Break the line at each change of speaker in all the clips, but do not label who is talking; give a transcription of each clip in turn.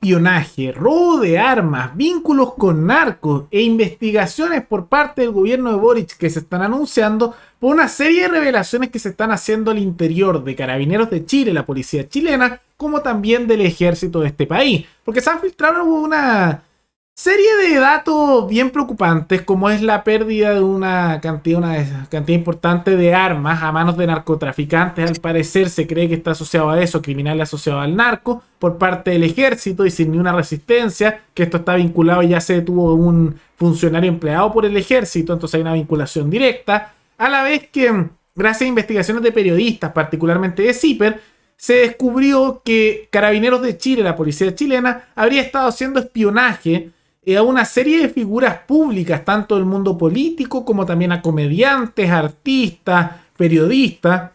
espionaje, robo de armas, vínculos con narcos e investigaciones por parte del gobierno de Boric que se están anunciando por una serie de revelaciones que se están haciendo al interior de Carabineros de Chile, la policía chilena, como también del ejército de este país. Porque se han filtrado una serie de datos bien preocupantes, como es la pérdida de una cantidad importante de armas a manos de narcotraficantes. Al parecer se cree que está asociado a eso, criminal asociado al narco, por parte del ejército y sin ni una resistencia, que esto está vinculado y ya se detuvo un funcionario empleado por el ejército, entonces hay una vinculación directa. A la vez que, gracias a investigaciones de periodistas, particularmente de CIPER, se descubrió que Carabineros de Chile, la policía chilena, habría estado haciendo espionaje a una serie de figuras públicas, tanto del mundo político como también a comediantes, artistas, periodistas,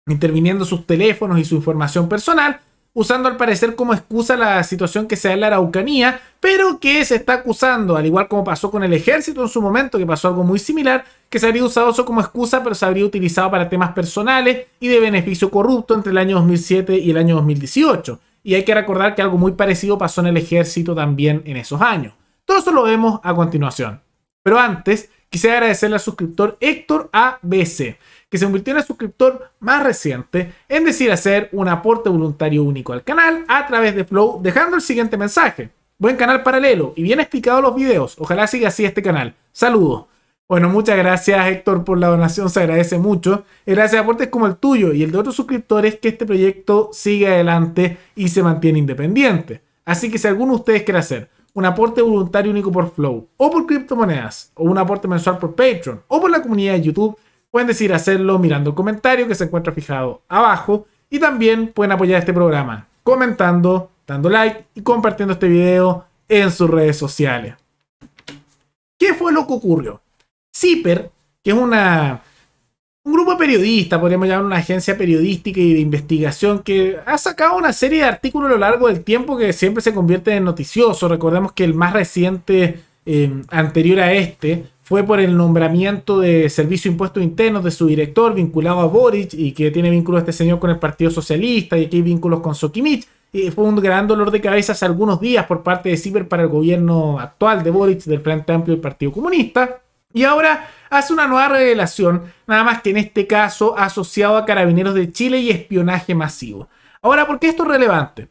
interviniendo sus teléfonos y su información personal, usando al parecer como excusa la situación que se da en la Araucanía, pero que se está acusando, al igual como pasó con el ejército en su momento, que pasó algo muy similar, que se habría usado eso como excusa, pero se habría utilizado para temas personales y de beneficio corrupto entre el año 2007 y el año 2018. Y hay que recordar que algo muy parecido pasó en el ejército también en esos años. Todo eso lo vemos a continuación. Pero antes, quisiera agradecerle al suscriptor Héctor ABC, que se convirtió en el suscriptor más reciente en decir hacer un aporte voluntario único al canal a través de Flow, dejando el siguiente mensaje: buen canal paralelo y bien explicado los videos, ojalá siga así este canal, saludos. Bueno, muchas gracias Héctor por la donación, se agradece mucho. Gracias a aportes como el tuyo y el de otros suscriptores que este proyecto sigue adelante y se mantiene independiente. Así que si alguno de ustedes quiere hacer un aporte voluntario único por Flow, o por criptomonedas, o un aporte mensual por Patreon, o por la comunidad de YouTube, pueden decidir hacerlo mirando el comentario que se encuentra fijado abajo, y también pueden apoyar este programa comentando, dando like y compartiendo este video en sus redes sociales. ¿Qué fue lo que ocurrió? CIPER, que es un grupo de periodistas, podríamos llamar una agencia periodística y de investigación, que ha sacado una serie de artículos a lo largo del tiempo que siempre se convierten en noticiosos. Recordemos que el más reciente, anterior a este, fue por el nombramiento de Servicio de Impuestos Internos de su director vinculado a Boric y que tiene vínculos este señor con el Partido Socialista y aquí hay vínculos con Sokimich. Y fue un gran dolor de cabeza hace algunos días por parte de CIPER para el gobierno actual de Boric, del Frente Amplio del Partido Comunista. Y ahora hace una nueva revelación, nada más que en este caso asociado a Carabineros de Chile y espionaje masivo. Ahora, ¿por qué esto es relevante?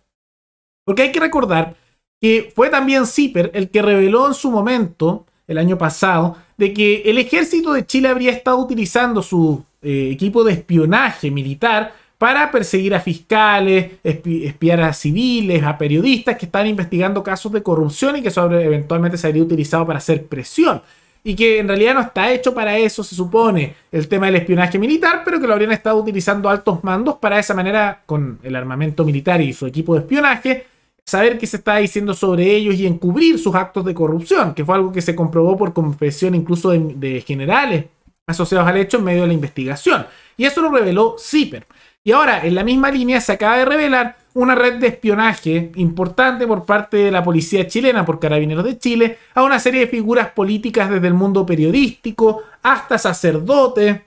Porque hay que recordar que fue también CIPER el que reveló en su momento, el año pasado, de que el ejército de Chile habría estado utilizando su equipo de espionaje militar para perseguir a fiscales, espiar a civiles, a periodistas que estaban investigando casos de corrupción y que eso eventualmente se habría utilizado para hacer presión. Y que en realidad no está hecho para eso, se supone, el tema del espionaje militar, pero que lo habrían estado utilizando altos mandos para de esa manera, con el armamento militar y su equipo de espionaje, saber qué se está diciendo sobre ellos y encubrir sus actos de corrupción, que fue algo que se comprobó por confesión incluso de generales asociados al hecho en medio de la investigación. Y eso lo reveló CIPER. Y ahora, en la misma línea, se acaba de revelar una red de espionaje importante por parte de la policía chilena, por Carabineros de Chile, a una serie de figuras políticas desde el mundo periodístico hasta sacerdotes,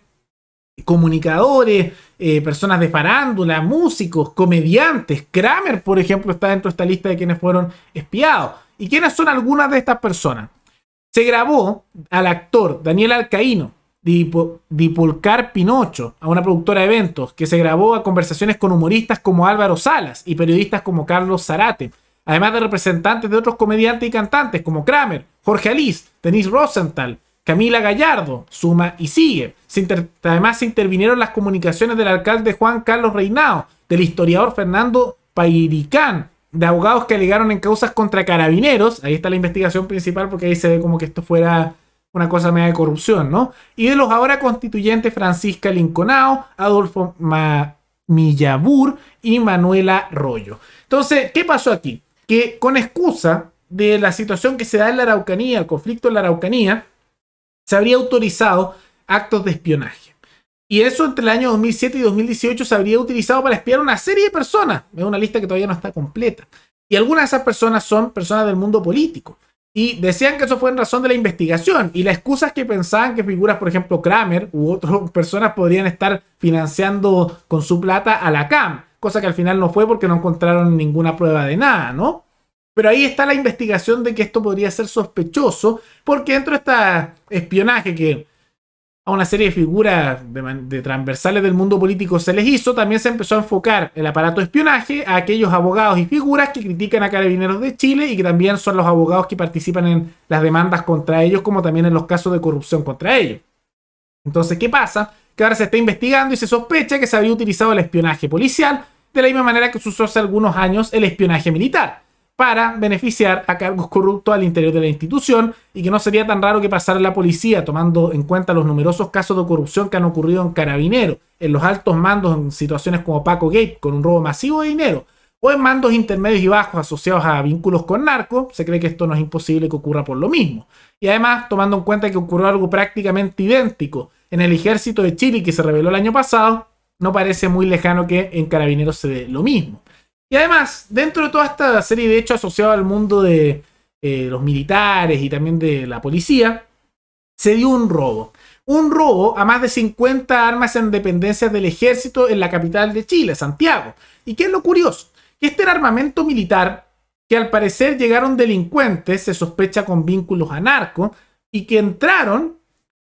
comunicadores, personas de farándula, músicos, comediantes. Kramer, por ejemplo, está dentro de esta lista de quienes fueron espiados. ¿Y quiénes son algunas de estas personas? Se grabó al actor Daniel Alcaíno, Dipolcar Pinocho, a una productora de eventos, que se grabó a conversaciones con humoristas como Álvaro Salas y periodistas como Carlos Zarate, además de representantes de otros comediantes y cantantes como Kramer, Jorge Alís, Denise Rosenthal, Camila Gallardo, Suma y sigue. Además se intervinieron las comunicaciones del alcalde Juan Carlos Reinao, del historiador Fernando Pairicán, de abogados que alegaron en causas contra Carabineros. Ahí está la investigación principal porque ahí se ve como que esto fuera una cosa media de corrupción, ¿no? Y de los ahora constituyentes Francisca Linconao, Adolfo Millabur y Manuela Rollo. Entonces, ¿qué pasó aquí? Que con excusa de la situación que se da en la Araucanía, el conflicto en la Araucanía, se habría autorizado actos de espionaje. Y eso entre el año 2007 y 2018 se habría utilizado para espiar a una serie de personas. Es una lista que todavía no está completa. Y algunas de esas personas son personas del mundo político. Y decían que eso fue en razón de la investigación. Y la excusa es que pensaban que figuras, por ejemplo, Kramer u otras personas podrían estar financiando con su plata a la CAM. Cosa que al final no fue porque no encontraron ninguna prueba de nada, ¿no? Pero ahí está la investigación de que esto podría ser sospechoso, porque dentro de este espionaje que a una serie de figuras de transversales del mundo político se les hizo, también se empezó a enfocar el aparato de espionaje a aquellos abogados y figuras que critican a Carabineros de Chile y que también son los abogados que participan en las demandas contra ellos, como también en los casos de corrupción contra ellos. Entonces, ¿qué pasa? Que ahora se está investigando y se sospecha que se habría utilizado el espionaje policial de la misma manera que se usó hace algunos años el espionaje militar, para beneficiar a cargos corruptos al interior de la institución, y que no sería tan raro que pasara la policía, tomando en cuenta los numerosos casos de corrupción que han ocurrido en Carabineros, en los altos mandos en situaciones como Paco Gate, con un robo masivo de dinero, o en mandos intermedios y bajos asociados a vínculos con narcos. Se cree que esto no es imposible que ocurra por lo mismo. Y además, tomando en cuenta que ocurrió algo prácticamente idéntico en el ejército de Chile que se reveló el año pasado, no parece muy lejano que en Carabineros se dé lo mismo. Y además, dentro de toda esta serie de hechos asociados al mundo de los militares y también de la policía, se dio un robo. Un robo a más de 50 armas en dependencias del ejército en la capital de Chile, Santiago. ¿Y qué es lo curioso? Que este era armamento militar que al parecer llegaron delincuentes, se sospecha con vínculos a narco, y que entraron,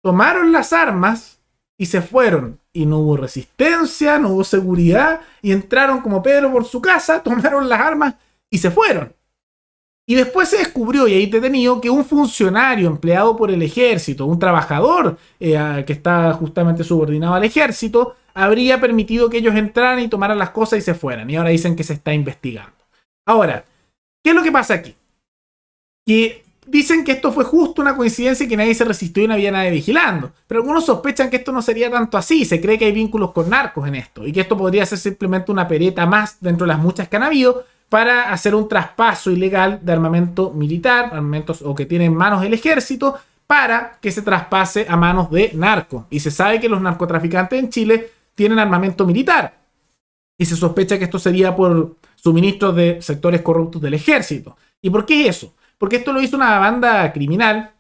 tomaron las armas y se fueron. Y no hubo resistencia, no hubo seguridad, y entraron como Pedro por su casa, tomaron las armas y se fueron. Y después se descubrió, y ahí detenido, que un funcionario empleado por el ejército, un trabajador que está justamente subordinado al ejército, habría permitido que ellos entraran y tomaran las cosas y se fueran. Y ahora dicen que se está investigando. Ahora, ¿qué es lo que pasa aquí? Que dicen que esto fue justo una coincidencia y que nadie se resistió y no había nadie vigilando. Pero algunos sospechan que esto no sería tanto así. Se cree que hay vínculos con narcos en esto. Y que esto podría ser simplemente una pereta más dentro de las muchas que han habido para hacer un traspaso ilegal de armamento militar, armamentos o que tiene en manos el ejército, para que se traspase a manos de narcos. Y se sabe que los narcotraficantes en Chile tienen armamento militar. Y se sospecha que esto sería por suministros de sectores corruptos del ejército. ¿Y por qué eso? Porque esto lo hizo una banda criminal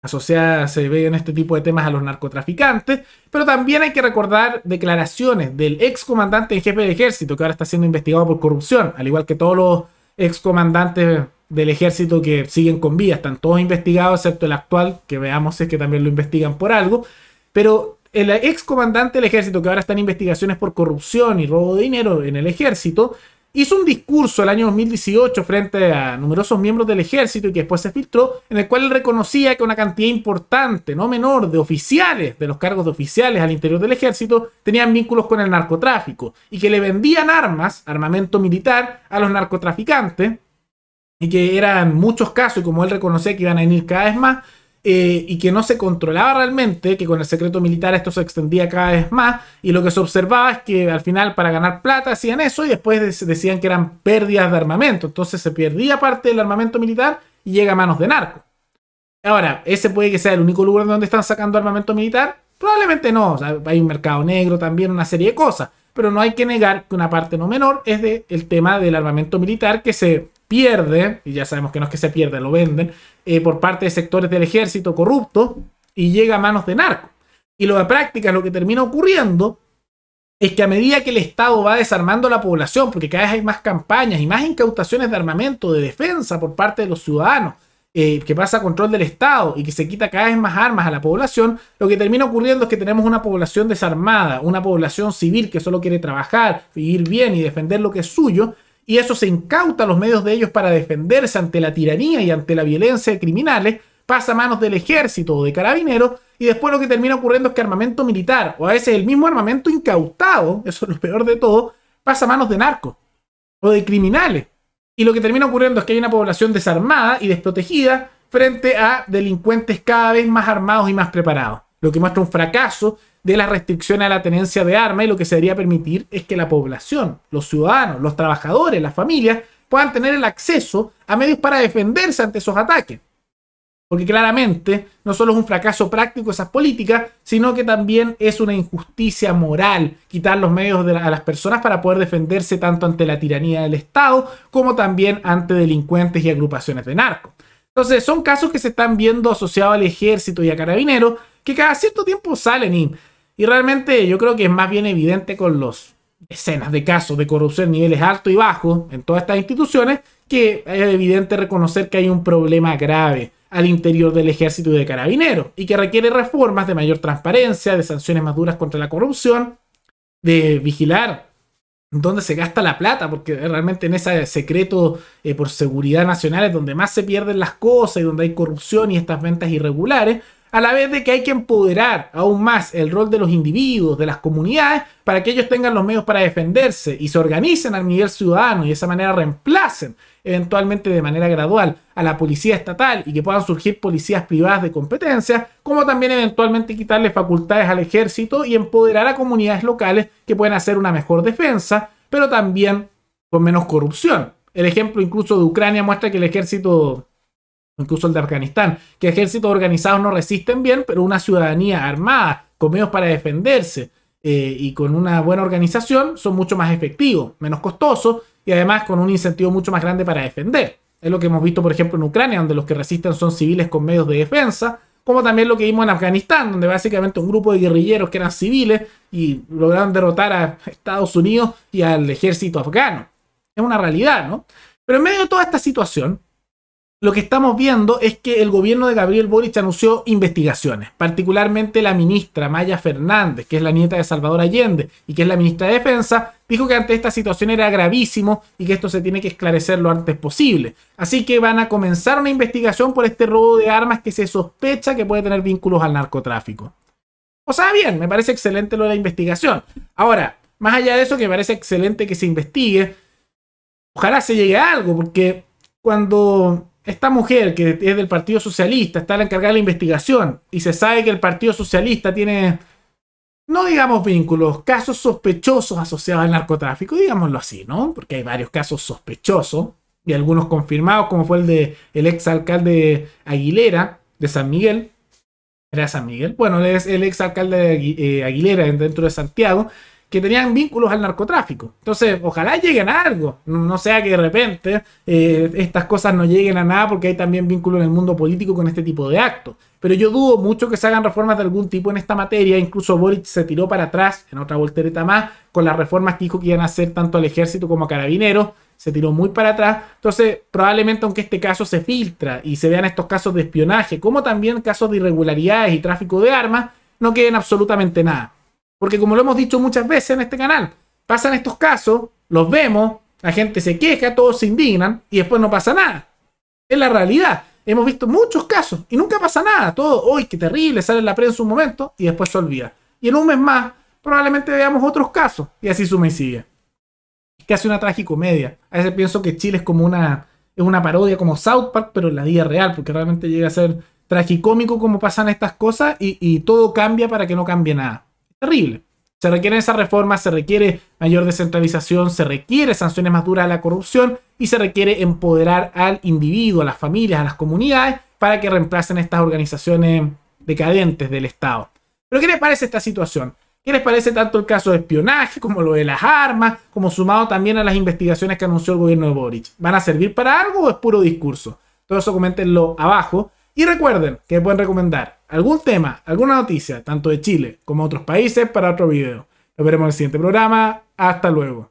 asociada, se ve en este tipo de temas, a los narcotraficantes, pero también hay que recordar declaraciones del ex comandante en jefe del ejército, que ahora está siendo investigado por corrupción, al igual que todos los ex comandantes del ejército que siguen con vida, están todos investigados, excepto el actual, que veamos si es que también lo investigan por algo, pero el ex comandante del ejército, que ahora está en investigaciones por corrupción y robo de dinero en el ejército, hizo un discurso el año 2018 frente a numerosos miembros del ejército y que después se filtró, en el cual él reconocía que una cantidad importante, no menor, de oficiales, de los cargos de oficiales al interior del ejército, tenían vínculos con el narcotráfico y que le vendían armas, armamento militar, a los narcotraficantes, y que eran muchos casos, y como él reconocía que iban a venir cada vez más, y que no se controlaba realmente, que con el secreto militar esto se extendía cada vez más, y lo que se observaba es que al final para ganar plata hacían eso y después decían que eran pérdidas de armamento, entonces se perdía parte del armamento militar y llega a manos de narcos. Ahora, ¿ese puede que sea el único lugar donde están sacando armamento militar? Probablemente no, o sea, hay un mercado negro también, una serie de cosas, pero no hay que negar que una parte no menor es el tema del armamento militar que se pierde, y ya sabemos que no es que se pierda, lo venden, por parte de sectores del ejército corruptos y llega a manos de narcos. Y lo de práctica, lo que termina ocurriendo es que a medida que el Estado va desarmando a la población, porque cada vez hay más campañas y más incautaciones de armamento, de defensa por parte de los ciudadanos, que pasa a control del Estado y que se quita cada vez más armas a la población, lo que termina ocurriendo es que tenemos una población desarmada, una población civil que solo quiere trabajar, vivir bien y defender lo que es suyo, y eso se incauta a los medios de ellos para defenderse ante la tiranía y ante la violencia de criminales, pasa a manos del ejército o de carabineros, y después lo que termina ocurriendo es que armamento militar, o a veces el mismo armamento incautado, eso es lo peor de todo, pasa a manos de narcos o de criminales. Y lo que termina ocurriendo es que hay una población desarmada y desprotegida frente a delincuentes cada vez más armados y más preparados. Lo que muestra un fracaso de las restricciones a la tenencia de armas, y lo que se debería permitir es que la población, los ciudadanos, los trabajadores, las familias puedan tener el acceso a medios para defenderse ante esos ataques. Porque claramente no solo es un fracaso práctico esas políticas, sino que también es una injusticia moral quitar los medios a las personas para poder defenderse tanto ante la tiranía del Estado como también ante delincuentes y agrupaciones de narcos. Entonces son casos que se están viendo asociados al ejército y a carabineros que cada cierto tiempo salen y realmente yo creo que es más bien evidente con los decenas de casos de corrupción en niveles altos y bajos en todas estas instituciones, que es evidente reconocer que hay un problema grave al interior del ejército y de carabineros y que requiere reformas de mayor transparencia, de sanciones más duras contra la corrupción, de vigilar dónde se gasta la plata, porque realmente en ese secreto por seguridad nacional es donde más se pierden las cosas y donde hay corrupción y estas ventas irregulares, a la vez de que hay que empoderar aún más el rol de los individuos, de las comunidades, para que ellos tengan los medios para defenderse y se organicen al nivel ciudadano y de esa manera reemplacen eventualmente de manera gradual a la policía estatal y que puedan surgir policías privadas de competencia, como también eventualmente quitarle facultades al ejército y empoderar a comunidades locales que pueden hacer una mejor defensa, pero también con menos corrupción. El ejemplo incluso de Ucrania muestra que el ejército, incluso el de Afganistán, que ejércitos organizados no resisten bien, pero una ciudadanía armada, con medios para defenderse y con una buena organización, son mucho más efectivos, menos costosos y además con un incentivo mucho más grande para defender. Es lo que hemos visto, por ejemplo, en Ucrania, donde los que resisten son civiles con medios de defensa, como también lo que vimos en Afganistán, donde básicamente un grupo de guerrilleros que eran civiles y lograron derrotar a Estados Unidos y al ejército afgano. Es una realidad, ¿no? Pero en medio de toda esta situación, lo que estamos viendo es que el gobierno de Gabriel Boric anunció investigaciones, particularmente la ministra Maya Fernández, que es la nieta de Salvador Allende y que es la ministra de Defensa, dijo que ante esta situación era gravísimo y que esto se tiene que esclarecer lo antes posible. Así que van a comenzar una investigación por este robo de armas que se sospecha que puede tener vínculos al narcotráfico. O sea, bien, me parece excelente lo de la investigación. Ahora, más allá de eso, que me parece excelente que se investigue, ojalá se llegue a algo, porque cuando esta mujer, que es del Partido Socialista, está la encargada de la investigación y se sabe que el Partido Socialista tiene, no digamos vínculos, casos sospechosos asociados al narcotráfico, digámoslo así, ¿no? Porque hay varios casos sospechosos y algunos confirmados, como fue el de el exalcalde Aguilera de San Miguel. ¿Era San Miguel? Bueno, es el exalcalde de Aguilera dentro de Santiago, que tenían vínculos al narcotráfico. Entonces, ojalá lleguen a algo. No sea que de repente estas cosas no lleguen a nada porque hay también vínculos en el mundo político con este tipo de actos. Pero yo dudo mucho que se hagan reformas de algún tipo en esta materia. Incluso Boric se tiró para atrás en otra voltereta más con las reformas que dijo que iban a hacer tanto al ejército como a carabineros. Se tiró muy para atrás. Entonces, probablemente aunque este caso se filtra y se vean estos casos de espionaje, como también casos de irregularidades y tráfico de armas, no queden absolutamente nada. Porque como lo hemos dicho muchas veces en este canal, pasan estos casos, los vemos, la gente se queja, todos se indignan y después no pasa nada. Es la realidad. Hemos visto muchos casos y nunca pasa nada. Todo, ¡uy, qué terrible! Sale en la prensa un momento y después se olvida. Y en un mes más probablemente veamos otros casos y así suma y sigue. Es casi una tragicomedia. A veces pienso que Chile es como es una parodia como South Park, pero en la vida real, porque realmente llega a ser tragicómico como pasan estas cosas y todo cambia para que no cambie nada. Terrible. Se requieren esas reformas, se requiere mayor descentralización, se requiere sanciones más duras a la corrupción y se requiere empoderar al individuo, a las familias, a las comunidades para que reemplacen estas organizaciones decadentes del Estado. ¿Pero qué les parece esta situación? ¿Qué les parece tanto el caso de espionaje como lo de las armas, como sumado también a las investigaciones que anunció el gobierno de Boric? ¿Van a servir para algo o es puro discurso? Todo eso coméntenlo abajo. Y recuerden que pueden recomendar algún tema, alguna noticia, tanto de Chile como de otros países, para otro video. Nos veremos en el siguiente programa. Hasta luego.